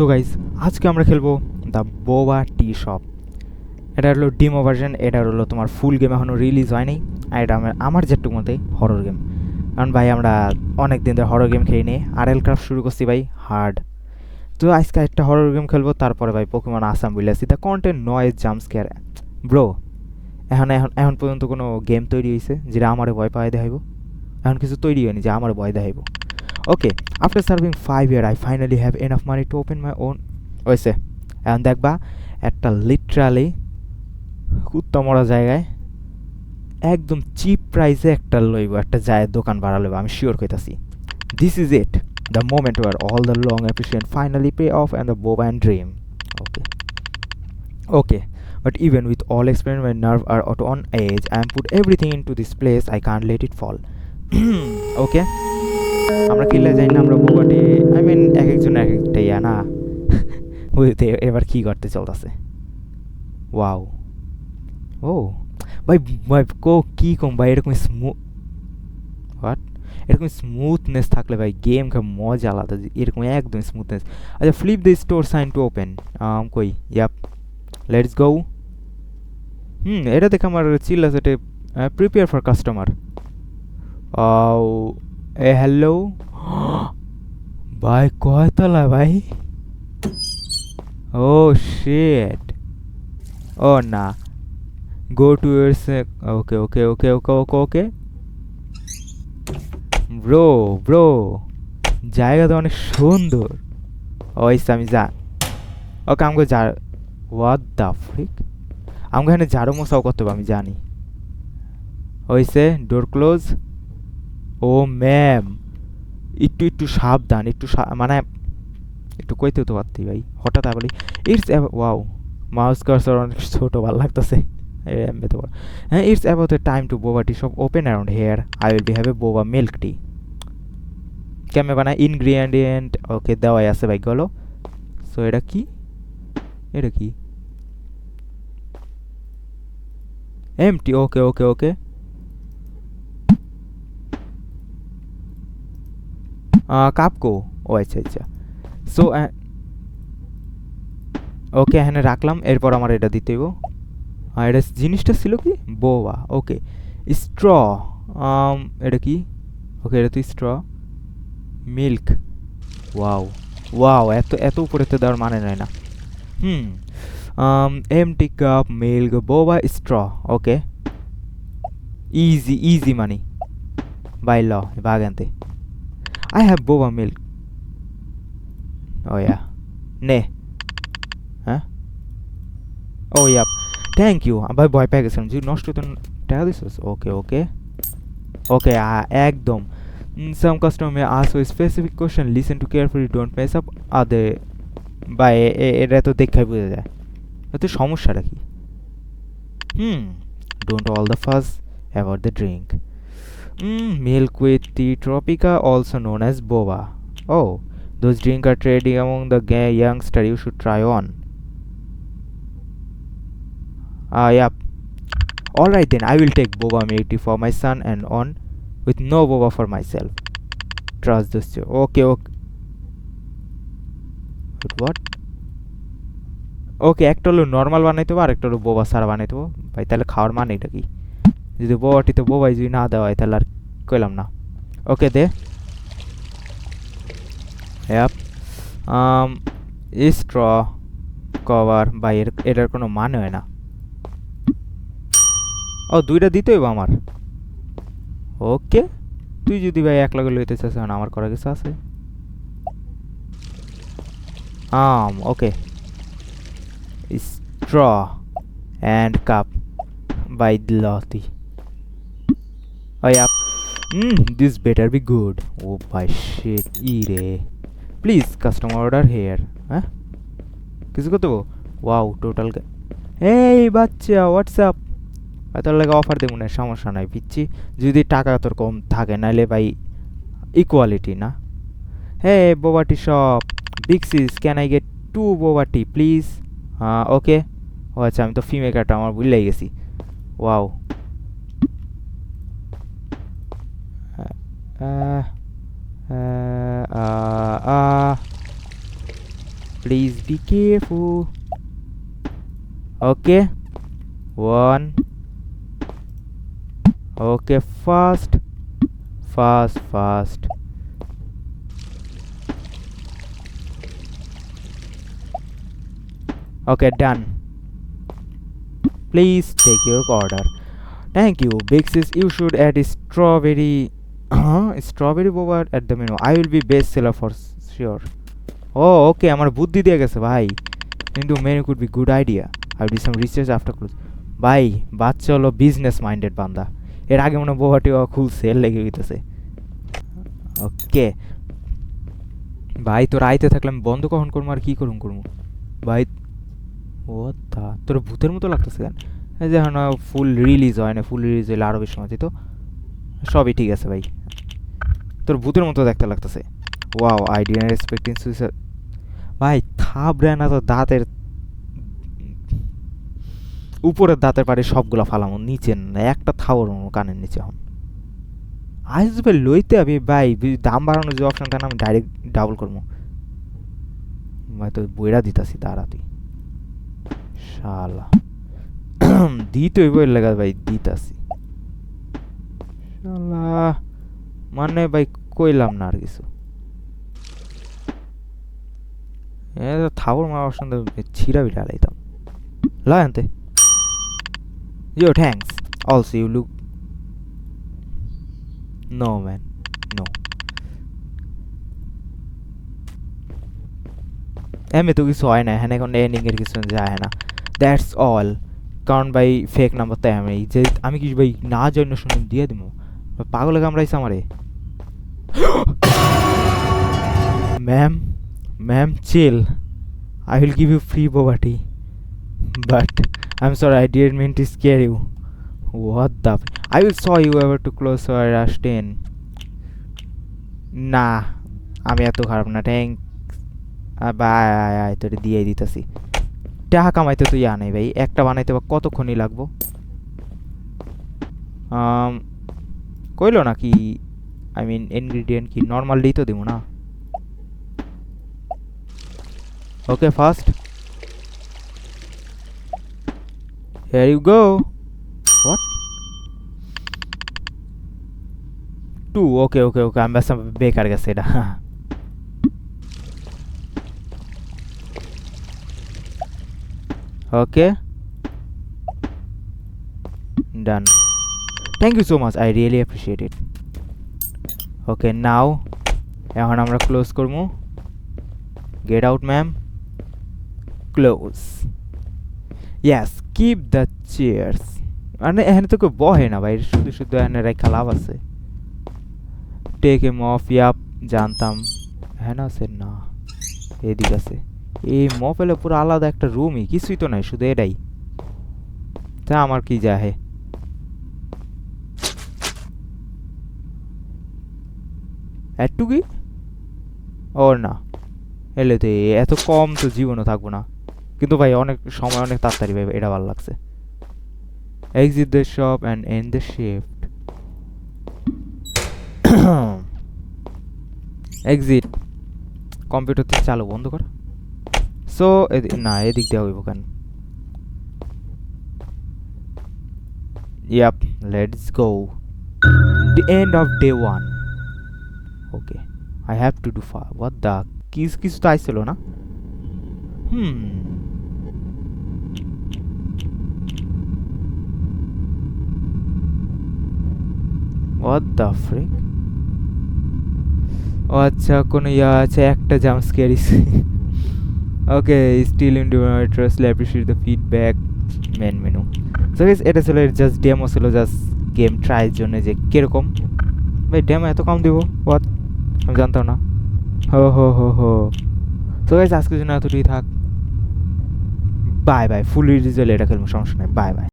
তো গাইজ আজকে আমরা খেলবো দ্য বোবা টি শপ। এটা হলো ডিমো ভার্সন, এটা হলো তোমার ফুল গেম এখনও রিলিজ হয়নি। আর এটা আমার যেটুকু মতে হরর গেম, কারণ ভাই আমরা অনেক দিন ধরে হরর গেম খেয়ে নিয়ে আরএল ক্রাফট শুরু করছি ভাই হার্ড। তো আজকে একটা হরর গেম খেলবো, তারপরে ভাই পোকেমন আসাম বুঝলেছি the content noise jump scare. Bro এখন এখন এখন পর্যন্ত কোনো গেম তৈরি হয়েছে যেটা আমারে ভয় পাওয়াই দেখাইব? এখন কিছু তৈরি হয়নি যে আমার ভয় দেখাইব। Okay, after serving 5 years, I finally have enough money to open my own. ওইসে এখন দেখবা একটা লিটারালি কুত্তা মরা জায়গায় একদম চিপ প্রাইসে একটা লইব, একটা যায় দোকান ভাড়া লইব, আমি শিওর কইতাছি। This is it, the moment where all the long appreciation finally pay off and the boba and dream. Okay. Okay, but even with all experience, my nerve are on edge. I am put everything into this place. I can't let it fall. Okay. আমরা কিল্লে যাই না, আমরা বোবাটি I mean এক একজন এক একটা ইয়া না। বুঝতে এবার কি করতে চলতেছে? ওয়াও, ও ভাই ভাই কো কি কম ভাই, এরকম হোয়াট এরকম স্মুথনেস থাকলে ভাই গেম খেয়ে মজা আলাদা, এরকম একদম স্মুথনেস। আচ্ছা, flip the store sign to open. কই ইয়াপ, লেটস গো। এটা দেখে আমার চিল আছে, এটা প্রিপেয়ার ফর কাস্টমার। এ হ্যালো ভাই, কয়তলা ভাই? ও শিট, ও না, go to year okay okay okay okay okay okay bro bro, জায়গা তো অনেক সুন্দর। ওইস আমি যা, ওকে আমাকে যা, হোয়াট দ্য ফ্রিক, আমাকে এখানে ঝাড়ু মশাও করতে হবে আমি জানি। হইছে, ডোর ক্লোজ। ও ম্যাম, একটু একটু সাবধান, একটু মানে একটু কইতেও তো পারতি ভাই, হঠাৎ বলি ইটস ওয়াও, মাউস কার্সার অনেক ছোট, ভালো লাগতেছে। হ্যাঁ, it's about the time to boba tea shop open around here. I will be have a boba milk টি। কেমন বানায় ইনগ্রিডিয়েন্ট? ওকে দেওয়াই আছে ভাই, গেলো। সো এটা কি, এটা কি এমটি? ওকে ওকে ওকে, কাপকো। ও আচ্ছা আচ্ছা, সো ওকে এখানে রাখলাম, এরপর আমার এটা দিতে হইব। আর এটা জিনিসটা ছিল কি, বোবা। ওকে, স্ট্র, এটা কি? ওকে, এটা তো স্ট্র, মিল্ক। ওয়াও ওয়াও, এত এত উপরেতে দেওয়ার মানে নয় না। Empty cup milk boba straw. Okay, easy easy money বাই ল বাগানতে। I have boba milk. Oh yeah, নে। হ্যাঁ, ও ইয়া, থ্যাংক ইউ ভাই, ভয় পেয়ে গেছিলাম যে নষ্ট তো টাকা দিছিস। ওকে ওকে ওকে, একদম। Some customer may ask a specific question. Listen to carefully. Don't mess up other. বা এটা তো দেখাই বোঝা যায়, এতে সমস্যাটা কি? Don't all the fuss about the drink. Milk with tea tropica, also known as boba. Oh, those drink are trading among the gay youngster. You should try on. Yep. All right then. I will take boba milk tea for my son and on with no boba for myself. Trust this. Okay, okay. What? ওকে, একটা হলো normal বানাইতে হবে আর একটা হলো বোবা সারা বানাইতে হবে ভাই। তাহলে খাওয়ার মানে এটা কি? যদি বোবাটিতে বোবাই যদি না দেওয়া হয় তাহলে আর কইলাম না। ওকে দে। হ্যাপ, স্ট্র কভার ভাই, এটার কোনো মানে হয় না। ও, দুইটা দিতে হইব আমার। ওকে, তুই যদি ভাই এক লগে লইতে চাস, আমার করা কিছু আছে। ওকে, straw and cup by Lottie. Oh yeah. This better be good. Oh by shit, ire. Please customer order here. হ্যাঁ, কিছু করতে হবো? Wow total. এই বাচ্চা হোয়াটসঅ্যাপ, তোর লাগে অফার দেবো না, সমস্যা নাই পিচ্ছি, যদি টাকা তোর কম থাকে, নাইলে ভাই ইকুয়ালিটি না। Hey boba tea shop, big sis, can I get 2 boba tea please? Okay. ও আচ্ছা, আমি তো ফি মেকারটা আমার ভুলেই গেছি। Wow, please be careful. Okay 1 okay fast fast fast okay done please take your order thank you big sis you should add strawberry strawberry বোবার at the menu I will be best seller for sure oh okay আমার বুদ্ধি দিয়ে গেছে ভাই কিন্তু menu could be good idea I do some research after close ভাই বাচ্চা হলো বিজনেস মাইন্ডেড বান্দা এর আগে মনে বোবাটি খুলছে এর লেগে হইতেছে ওকে ভাই তোর আইতে থাকলাম বন্ধ কখন করবো আর কি করুম ভাই ও তা তোর ভূতের মতো লাগতেছে কেন এই যে এখন ফুল রিলিজ হয় না ফুল রিলিজ হইলে আরও বেশি সময় দিত সবই ঠিক আছে ভাই তোর ভূতের মতো দেখতে লাগতেছে wow I didn't expecting suicide ভাই থাবড়ে না তো দাঁতের উপরের দাঁতের পাড়ে সবগুলা ফালামো নিচে না একটা থাবর কানের নিচে এখন আসবে লইতে আমি ভাই দাম বাড়ানোর যে অপশন থাকে না আমি ডাইরেক্ট ডাবল করবো ভাই তো বইরা দিতাছি তাড়াতাড়ি শালা দিতে হইব এর লাগা ভাই দিতাছি শালা মানে ভাই কইলাম না আর কিছু থাবর মার অপশন ছিড়া বিটা লাইতাম লাগানতে Yo, thanks. Also, you look... No, man. No. এমনি তো কিছু হয় না এখানে এখন এন্ডিং এর কিছু যায় না দ্যাটস অল কারণ ভাই ফেক নাম্বার তাই আমি কি ভাই না জন্য শুনে দিয়ে দিব পাগলে কামড়াইছে আমারে ma'am chill I will give you free boba tea but I'm sorry I didn't mean to scare you what the I will saw you ever too close so I rushed in না আমি এত খারাপ না thank by তোরে দিয়ে দিতেছি টাকা কামাইতে তুই আনাই ভাই একটা বানাইতে বা কতক্ষণই লাগবো কইলো নাকি আই মিন ইনগ্রেডিয়েন্ট কি নর্মাল দিই তো দিব না okay first here you go what 2 okay আমি বাস বেকার গেছে এটা okay done thank you so much I really appreciate it okay now এখন আমরা ক্লোজ করব get out ma'am close yes keep the chairs মানে এখানে তো কেউ বহে না ভাই শুধু এখানে রেখা লাভ আছে টেক হিম অফ ইয়াপ জানতাম হ্যাঁ না আছে না এদিকে আছে এই মফেলে পুরো আলাদা একটা রুমই কিছুই তো নাই শুধু এটাই তা আমার কি যায় একটু কি ওর না এলে তো এত কম তো জীবনও থাকবো না কিন্তু ভাই অনেক সময় অনেক তাড়াতাড়ি ভাই এটা ভালো লাগছে exit the shop and end the shift exit computer থেকে চালু বন্ধ কর সো না এদিক দিয়ে হইব কেন yep let's go the end of day 1 okay I have to do far what the কিছু তো আইছিল না what the frick ও আচ্ছা কোন ইয়া আছে একটা jump scare okay still in ডিভাইডারসলি appreciate the feedback main menu so guys এটা ছিল জাস্ট ডেমো ছিল জাস্ট গেম ট্রাইয়ের জন্য যে কিরকম ভাই ডেমো এত কম দিব হোয়াট আমি জানতাম না হো সো গাইস আজকের জন্য এতটুকুই থাক বাই বাই ফুল রিলিজ হলে এটা খেলবো সমস্যা নেই বাই বাই